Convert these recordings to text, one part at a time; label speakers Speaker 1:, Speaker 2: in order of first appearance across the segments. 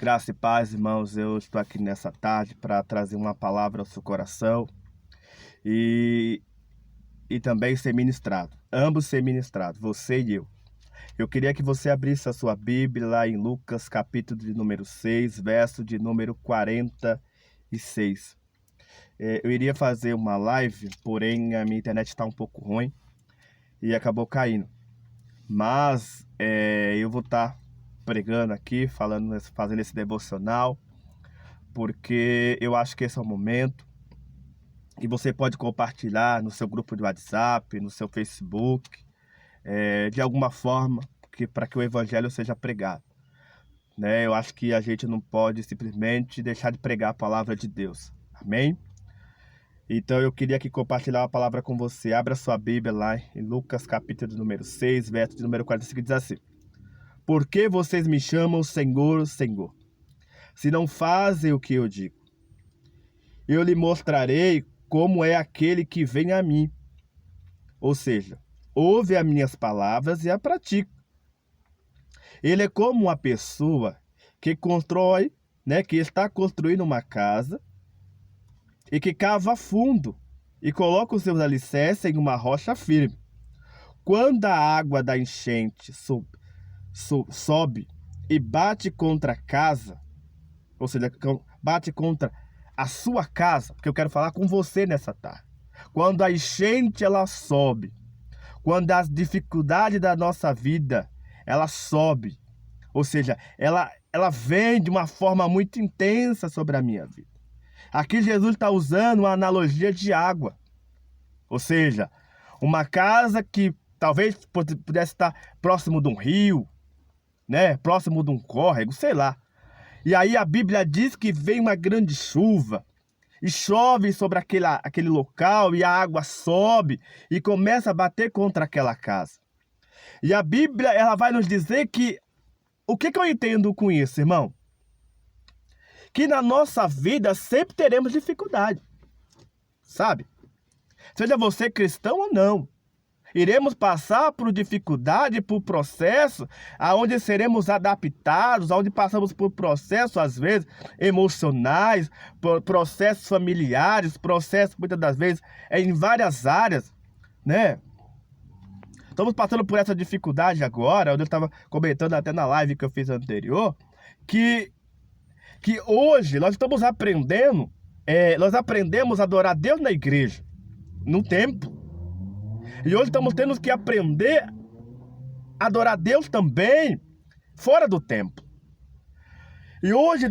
Speaker 1: Graça e paz, irmãos. Eu estou aqui nessa tarde para trazer uma palavra ao seu coração e, e também ser ministrado. Ambos ser ministrados, você e eu. Eu queria que você abrisse a sua Bíblia lá em Lucas, capítulo de número 6, verso de número 46. Eu iria fazer uma live, porém a minha internet está um pouco ruim e acabou caindo. Mas eu vou estar pregando aqui, fazendo esse devocional, porque eu acho que esse é o momento. E você pode compartilhar no seu grupo de WhatsApp, no seu Facebook, de alguma forma, para que o evangelho seja pregado. Eu acho que a gente não pode simplesmente deixar de pregar a palavra de Deus. Amém? Então eu queria aqui compartilhar uma palavra com você. Abra sua Bíblia lá em Lucas capítulo de número 6, verso de número 45, diz assim: Por que vocês me chamam Senhor, Senhor, se não fazem o que eu digo? Eu lhe mostrarei como é aquele que vem a mim. Ou seja, ouve as minhas palavras e a pratica. Ele é como uma pessoa que constrói, que está construindo uma casa e que cava fundo e coloca os seus alicerces em uma rocha firme. Quando a água da enchente sobe e bate contra a casa, ou seja, bate contra a sua casa, porque eu quero falar com você nessa tarde. Quando a enchente ela sobe, quando as dificuldades da nossa vida ela sobe, ou seja, ela vem de uma forma muito intensa sobre a minha vida. Aqui Jesus está usando uma analogia de água, ou seja, uma casa que talvez pudesse estar próximo de um rio, próximo de um córrego, sei lá. E aí a Bíblia diz que vem uma grande chuva e chove sobre aquele local e a água sobe e começa a bater contra aquela casa. E a Bíblia ela vai nos dizer que, o que eu entendo com isso, irmão? Que na nossa vida sempre teremos dificuldade, sabe? Seja você cristão ou não. Iremos passar por dificuldade, por processo, aonde seremos adaptados, aonde passamos por processos, às vezes, emocionais, por processos familiares, processos, muitas das vezes, em várias áreas, Estamos passando por essa dificuldade agora, onde eu estava comentando até na live que eu fiz anterior, que hoje nós estamos aprendendo, nós aprendemos a adorar Deus na igreja, no templo. E hoje estamos tendo que aprender a adorar Deus também fora do templo. E hoje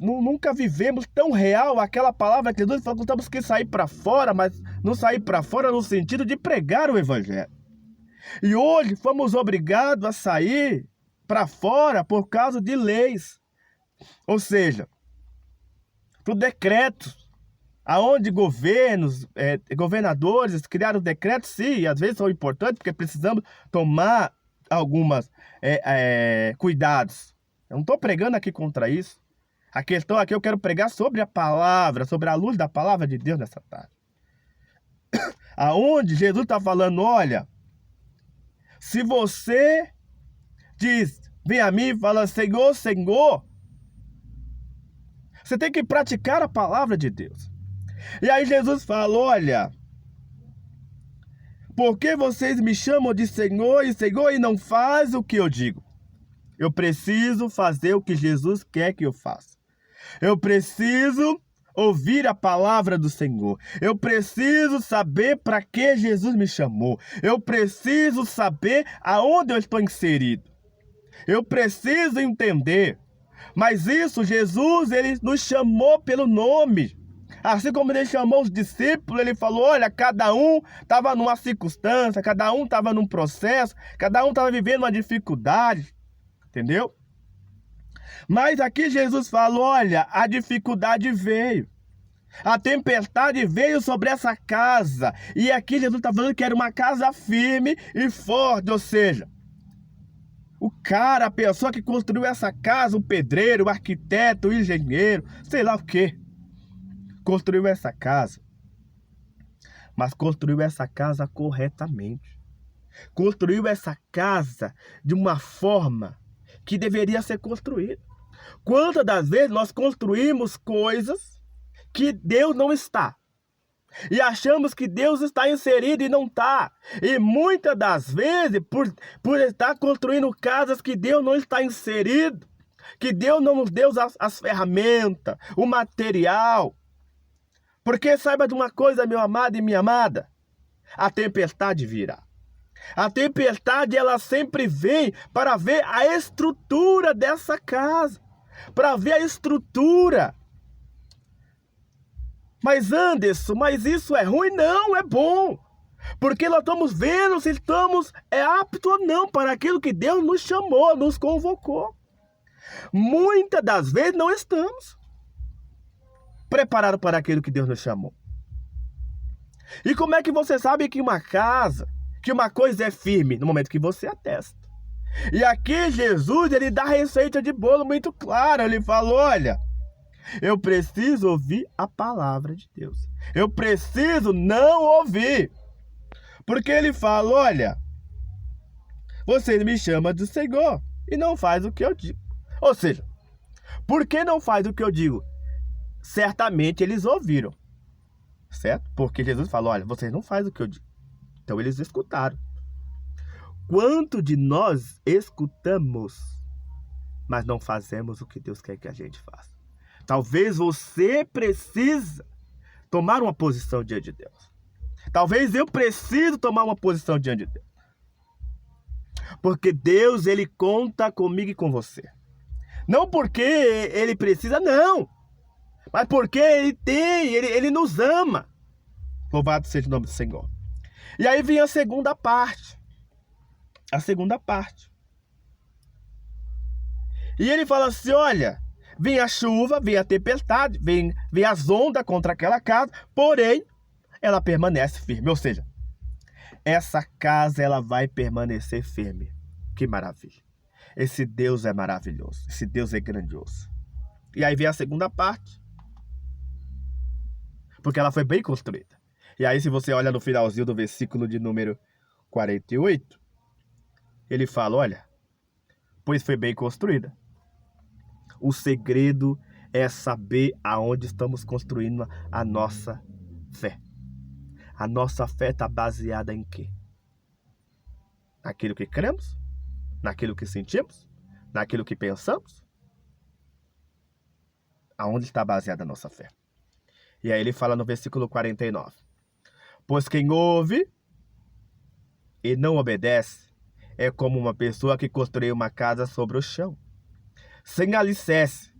Speaker 1: nunca vivemos tão real aquela palavra que Jesus falou que temos que sair para fora, mas não sair para fora no sentido de pregar o evangelho. E hoje fomos obrigados a sair para fora por causa de leis. Ou seja, por decretos. Aonde governadores criaram decretos, sim, às vezes são importantes, porque precisamos tomar algumas cuidados. Eu não estou pregando aqui contra isso. A questão aqui eu quero pregar sobre a palavra, sobre a luz da palavra de Deus nessa tarde. Aonde Jesus está falando, olha, se você diz, vem a mim e fala, Senhor, Senhor, você tem que praticar a palavra de Deus. E aí Jesus fala, olha, por que vocês me chamam de Senhor e Senhor e não fazem o que eu digo? Eu preciso fazer o que Jesus quer que eu faça. Eu preciso ouvir a palavra do Senhor. Eu preciso saber para que Jesus me chamou. Eu preciso saber aonde eu estou inserido. Eu preciso entender. Mas isso, Jesus, ele nos chamou pelo nome. Assim como ele chamou os discípulos, ele falou, olha, cada um estava numa circunstância, cada um estava num processo, cada um estava vivendo uma dificuldade, entendeu? Mas aqui Jesus falou, olha, a dificuldade veio, a tempestade veio sobre essa casa, e aqui Jesus está falando que era uma casa firme e forte, ou seja, a pessoa que construiu essa casa, o pedreiro, o arquiteto, o engenheiro, sei lá o quê, construiu essa casa, mas construiu essa casa corretamente. Construiu essa casa de uma forma que deveria ser construída. Quantas das vezes nós construímos coisas que Deus não está? E achamos que Deus está inserido e não está. E muitas das vezes, por estar construindo casas que Deus não está inserido, que Deus não nos deu as ferramentas, o material. Porque saiba de uma coisa, meu amado e minha amada, a tempestade virá. A tempestade, ela sempre vem para ver a estrutura dessa casa, para ver a estrutura. Mas Anderson, mas isso é ruim? Não, é bom. Porque nós estamos vendo se estamos aptos ou não para aquilo que Deus nos chamou, nos convocou. Muitas das vezes não estamos preparados para aquilo que Deus nos chamou. E como é que você sabe que uma casa, que uma coisa é firme? No momento que você atesta. E aqui Jesus, ele dá a receita de bolo muito clara. Ele falou, olha, eu preciso ouvir a palavra de Deus. Eu preciso não ouvir. Porque ele fala, olha, você me chama de Senhor e não faz o que eu digo. Ou seja, por que não faz o que eu digo? Certamente eles ouviram, certo? Porque Jesus falou, olha, vocês não fazem o que eu digo. Então eles escutaram. Quanto de nós escutamos, mas não fazemos o que Deus quer que a gente faça? Talvez você precisa tomar uma posição diante de Deus. Talvez eu preciso tomar uma posição diante de Deus. Porque Deus, ele conta comigo e com você. Não porque ele precisa, não. Mas porque ele nos ama. Louvado seja o nome do Senhor. E aí vem a segunda parte. A segunda parte. E ele fala assim, olha, vem a chuva, vem a tempestade, vem as ondas contra aquela casa, porém, ela permanece firme. Ou seja, essa casa, ela vai permanecer firme. Que maravilha. Esse Deus é maravilhoso. Esse Deus é grandioso. E aí vem a segunda parte. Porque ela foi bem construída. E aí, se você olha no finalzinho do versículo de número 48, ele fala, olha, pois foi bem construída. O segredo é saber aonde estamos construindo a nossa fé. A nossa fé está baseada em quê? Naquilo que cremos? Naquilo que sentimos? Naquilo que pensamos? Aonde está baseada a nossa fé? E aí ele fala no versículo 49. Pois quem ouve e não obedece é como uma pessoa que construiu uma casa sobre o chão, sem alicerce.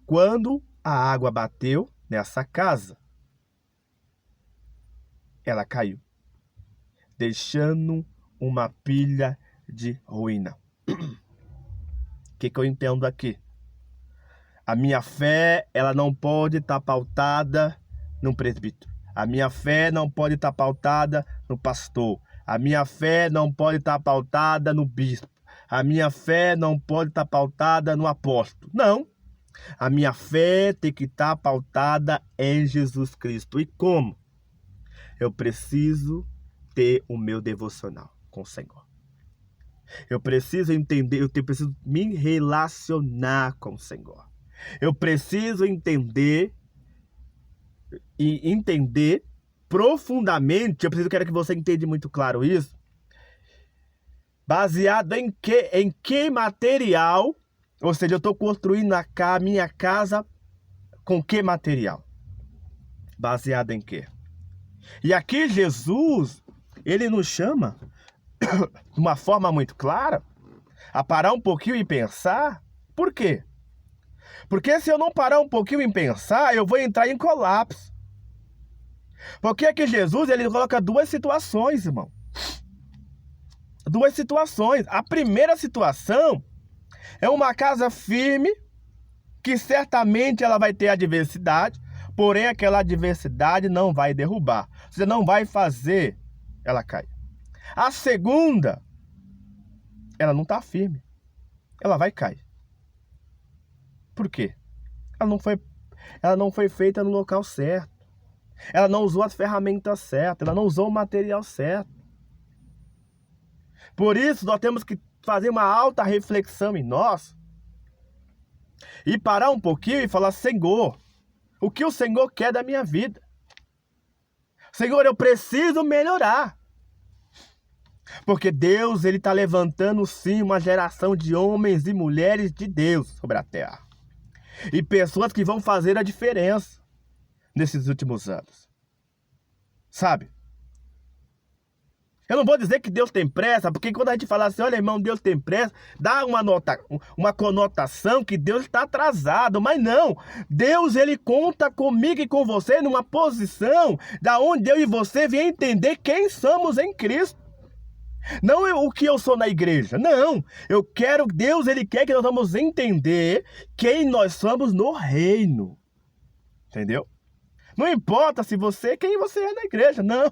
Speaker 1: Quando a água bateu nessa casa, ela caiu, deixando uma pilha de ruína. O que eu entendo aqui? A minha fé, ela não pode estar pautada no presbítero. A minha fé não pode estar pautada no pastor. A minha fé não pode estar pautada no bispo. A minha fé não pode estar pautada no apóstolo. Não. A minha fé tem que estar pautada em Jesus Cristo. E como? Eu preciso ter o meu devocional com o Senhor. Eu preciso entender, eu preciso me relacionar com o Senhor. Eu preciso entender profundamente, quero que você entenda muito claro isso, baseado em que material, ou seja, eu estou construindo a minha casa com que material? Baseado em quê? E aqui Jesus, ele nos chama de uma forma muito clara a parar um pouquinho e pensar. Por quê? Porque se eu não parar um pouquinho em pensar, eu vou entrar em colapso. Porque aqui Jesus, ele coloca duas situações, irmão. Duas situações. A primeira situação é uma casa firme, que certamente ela vai ter adversidade, porém aquela adversidade não vai derrubar. Você não vai fazer ela cair. A segunda, ela não está firme. Ela vai cair. Por quê? Ela não foi feita no local certo. Ela não usou as ferramentas certas. Ela não usou o material certo. Por isso, nós temos que fazer uma alta reflexão em nós e parar um pouquinho e falar: Senhor, o que o Senhor quer da minha vida? Senhor, eu preciso melhorar. Porque Deus, Ele está levantando sim uma geração de homens e mulheres de Deus sobre a terra. E pessoas que vão fazer a diferença nesses últimos anos. Sabe? Eu não vou dizer que Deus tem pressa, porque quando a gente fala assim: olha, irmão, Deus tem pressa, dá uma conotação que Deus está atrasado. Mas não, Deus, Ele conta comigo e com você numa posição da onde eu e você vem entender quem somos em Cristo. Não o que eu sou na igreja, não. Deus, Ele quer que nós vamos entender quem nós somos no reino. Entendeu? Não importa quem você é na igreja, não.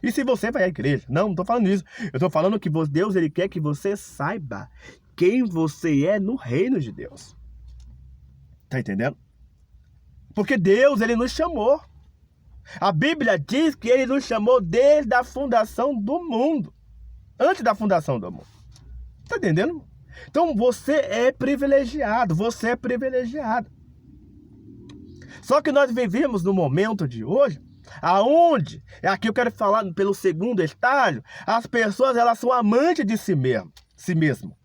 Speaker 1: E se você vai à igreja? Não estou falando isso. Eu estou falando que Deus, Ele quer que você saiba quem você é no reino de Deus. Tá entendendo? Porque Deus, Ele nos chamou. A Bíblia diz que Ele nos chamou desde a fundação do mundo. Antes da fundação do mundo. Tá entendendo? Então você é privilegiado. Você é privilegiado. Só que nós vivemos no momento de hoje, aonde, aqui eu quero falar pelo segundo estágio, as pessoas, elas são amantes de si mesmo.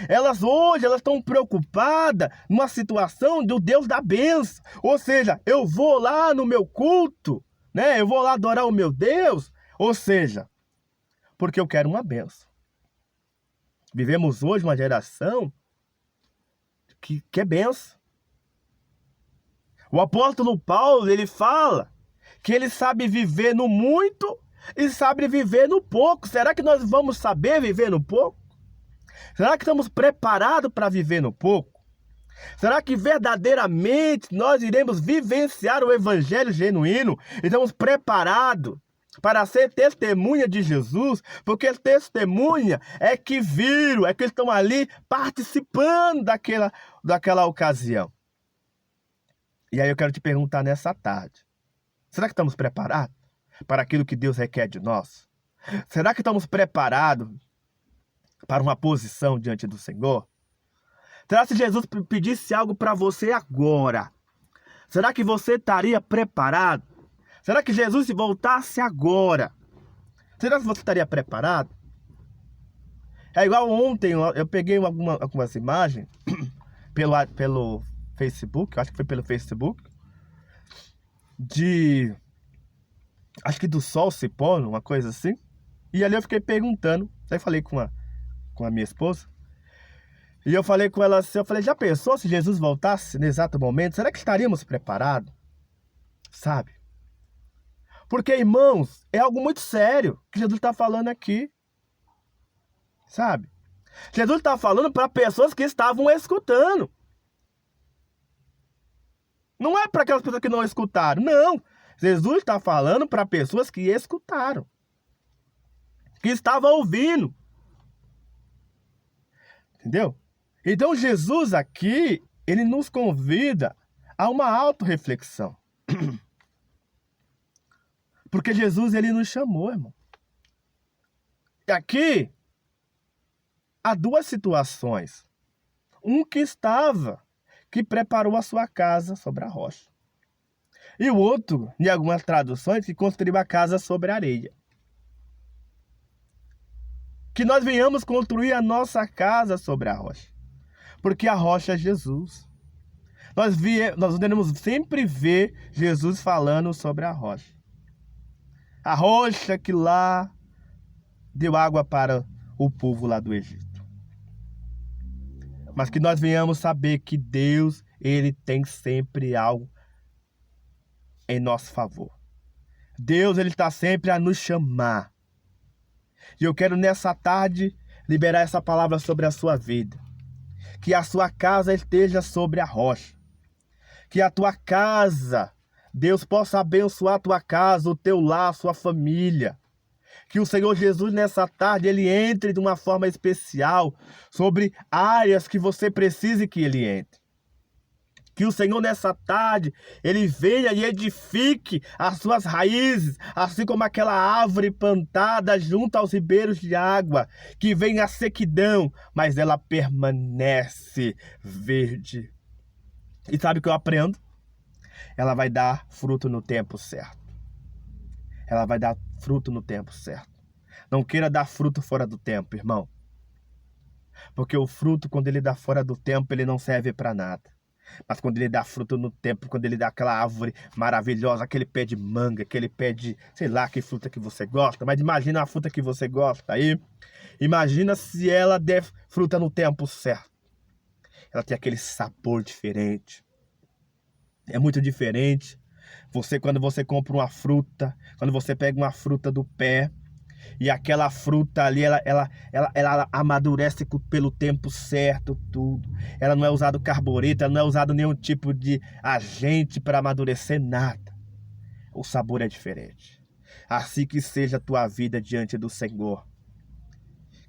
Speaker 1: Elas hoje, elas estão preocupadas numa situação do Deus da bênção. Ou seja, eu vou lá no meu culto, né? Eu vou lá adorar o meu Deus. Ou seja, porque eu quero uma bênção. Vivemos hoje uma geração que quer bênção. O apóstolo Paulo, ele fala que ele sabe viver no muito e sabe viver no pouco. Será que nós vamos saber viver no pouco? Será que estamos preparados para viver no pouco? Será que verdadeiramente nós iremos vivenciar o evangelho genuíno e estamos preparados para ser testemunha de Jesus? Porque testemunha é que viram, é que estão ali participando daquela ocasião. E aí eu quero te perguntar nessa tarde: será que estamos preparados para aquilo que Deus requer de nós? Será que estamos preparados para uma posição diante do Senhor? Será que se Jesus pedisse algo para você agora, será que você estaria preparado? Será que Jesus, se voltasse agora, será que você estaria preparado? É igual ontem, eu peguei algumas imagens pelo Facebook, acho que foi pelo Facebook, acho que do sol se pondo, uma coisa assim. E ali eu fiquei perguntando, aí falei com a minha esposa, e eu falei com ela assim, já pensou se Jesus voltasse no exato momento? Será que estaríamos preparados? Sabe? Porque, irmãos, é algo muito sério que Jesus está falando aqui. Sabe? Jesus está falando para pessoas que estavam escutando. Não é para aquelas pessoas que não escutaram, não. Jesus está falando para pessoas que escutaram, que estavam ouvindo. Entendeu? Então Jesus aqui, ele nos convida a uma autorreflexão. Porque Jesus, ele nos chamou, irmão. E aqui, há duas situações. Que preparou a sua casa sobre a rocha. E o outro, em algumas traduções, que construiu a casa sobre a areia. Que nós venhamos construir a nossa casa sobre a rocha. Porque a rocha é Jesus. Nós devemos sempre ver Jesus falando sobre a rocha. A rocha que lá deu água para o povo lá do Egito. Mas que nós venhamos saber que Deus, ele tem sempre algo em nosso favor. Deus, ele está sempre a nos chamar. E eu quero nessa tarde liberar essa palavra sobre a sua vida. Que a sua casa esteja sobre a rocha. Que a tua casa, Deus possa abençoar a tua casa, o teu lar, a sua família. Que o Senhor Jesus nessa tarde, ele entre de uma forma especial sobre áreas que você precise que ele entre. Que o Senhor nessa tarde, Ele venha e edifique as suas raízes, assim como aquela árvore plantada junto aos ribeiros de água, que vem a sequidão, mas ela permanece verde. E sabe o que eu aprendo? Ela vai dar fruto no tempo certo. Ela vai dar fruto no tempo certo. Não queira dar fruto fora do tempo, irmão. Porque o fruto, quando ele dá fora do tempo, ele não serve para nada. Mas quando ele dá fruto no tempo, quando ele dá aquela árvore maravilhosa, aquele pé de manga, aquele pé de, sei lá, que fruta que você gosta, mas imagina a fruta que você gosta aí. Imagina se ela der fruta no tempo certo. Ela tem aquele sabor diferente. É muito diferente. Quando você compra uma fruta, quando você pega uma fruta do pé, e aquela fruta ali, ela amadurece pelo tempo certo, tudo. Ela não é usado carbureto, ela não é usado nenhum tipo de agente para amadurecer nada. O sabor é diferente. Assim que seja a tua vida diante do Senhor.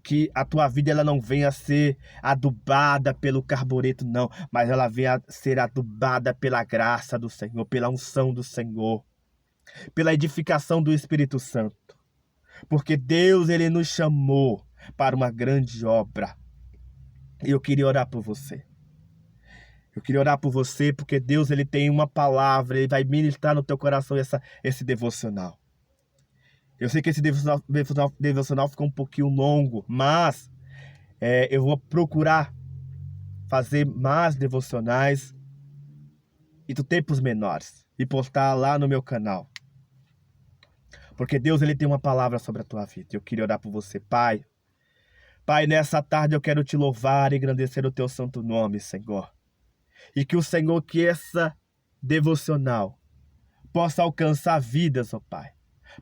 Speaker 1: Que a tua vida ela não venha a ser adubada pelo carbureto, não. Mas ela venha a ser adubada pela graça do Senhor, pela unção do Senhor. Pela edificação do Espírito Santo. Porque Deus, Ele nos chamou para uma grande obra. E eu queria orar por você. Eu queria orar por você porque Deus, Ele tem uma palavra, Ele vai ministrar no teu coração esse devocional. Eu sei que esse devocional ficou um pouquinho longo, mas eu vou procurar fazer mais devocionais e do tempos menores e postar lá no meu canal. Porque Deus, Ele tem uma palavra sobre a tua vida. Eu queria orar por você, Pai. Pai, nessa tarde eu quero te louvar e engrandecer o teu santo nome, Senhor. E que o Senhor, que essa devocional possa alcançar vidas, ó Pai.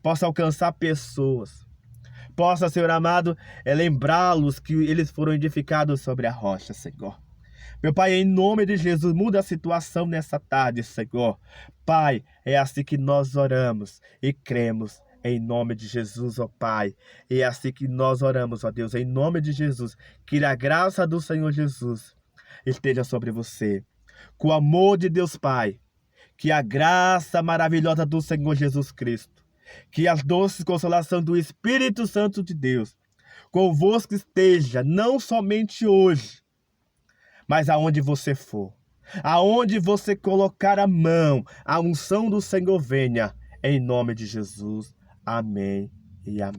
Speaker 1: Possa alcançar pessoas. Possa, Senhor amado, lembrá-los que eles foram edificados sobre a rocha, Senhor. Meu Pai, em nome de Jesus, muda a situação nessa tarde, Senhor. Pai, é assim que nós oramos e cremos. Em nome de Jesus, ó Pai. E é assim que nós oramos, ó Deus, em nome de Jesus. Que a graça do Senhor Jesus esteja sobre você. Com o amor de Deus Pai. Que a graça maravilhosa do Senhor Jesus Cristo. Que as doces consolações do Espírito Santo de Deus convosco esteja, não somente hoje, mas aonde você for. Aonde você colocar a mão, a unção do Senhor venha. Em nome de Jesus. Amém e amém.